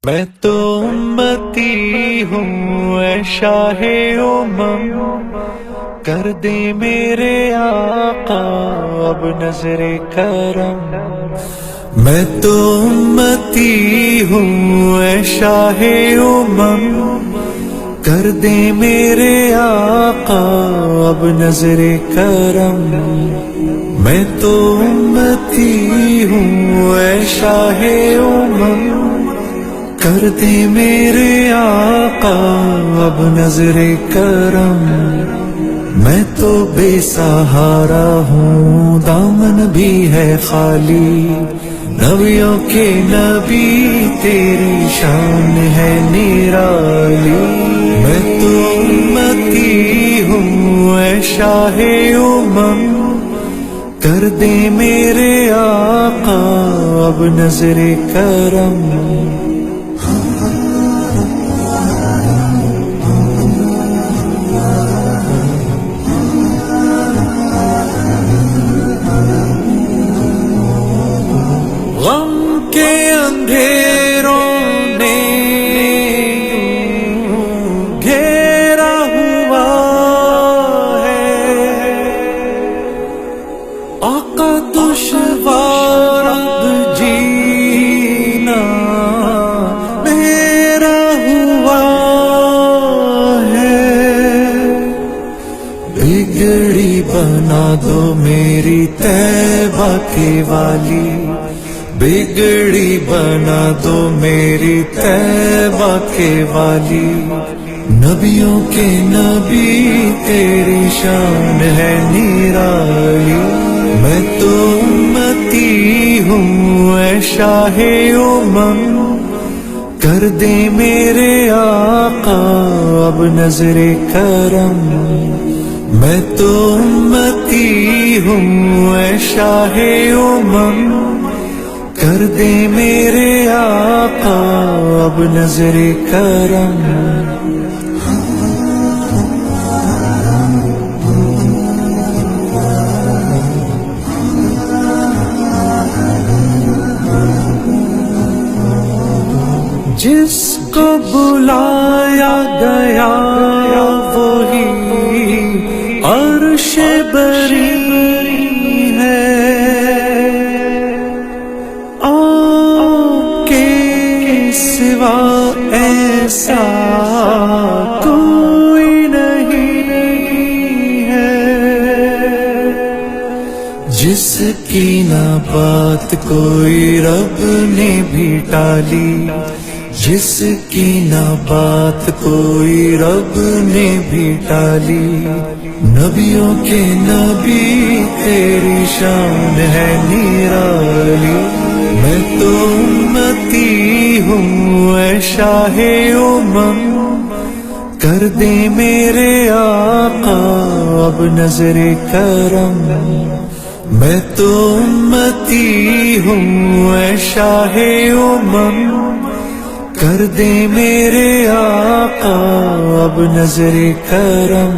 میں تو امتی ہوں اے شاہ امم، کر دے میرے آقا اب نظر کرم۔ میں تو امتی ہوں اے شاہ امم، کر دے میرے آقا اب نظر کرم۔ میں تو امتی ہوں اے شاہ امم، کر دے میرے آقا اب نظر کرم۔ میں تو بے سہارا ہوں، دامن بھی ہے خالی، نبیوں کے نبی تیری شان ہے نرالی۔ میں تو امتی ہوں اے شاہ امم، کر دے میرے آقا اب نظر کرم۔ غم کے اندھیروں نے گھیرا ہوا ہے، آقا دشوار اب جینا میرا ہوا ہے۔ بگڑی بنا دو میری طیبہ کے والی، بگڑی بنا دو میری طیبہ کے والی، نبیوں کے نبی تیری شان ہے نرالی۔ میں تو امتی ہوں اے شاہ امم، کر دے میرے آقا اب نظر کرم۔ میں تو امتی ہوں اے شاہ امم، کر دے میرے آقا اب نظر کرم۔ جس کو بلایا گیا وہی عرش بری ہے، آپ کے سوا ایسا کوئی نہیں ہے، جس کی نہ بات کوئی رب نے بھی ٹالی، جس کی نہ بات کوئی رب نے بھی ٹالی، نبیوں کے نبی تیری شان ہے نرالی۔ میں تو امتی ہوں اے شاہ امم، کر دے میرے آقا اب نظر کرم۔ میں تو امتی ہوں اے شاہ امم، کر دے میرے آقا اب نظر کرم۔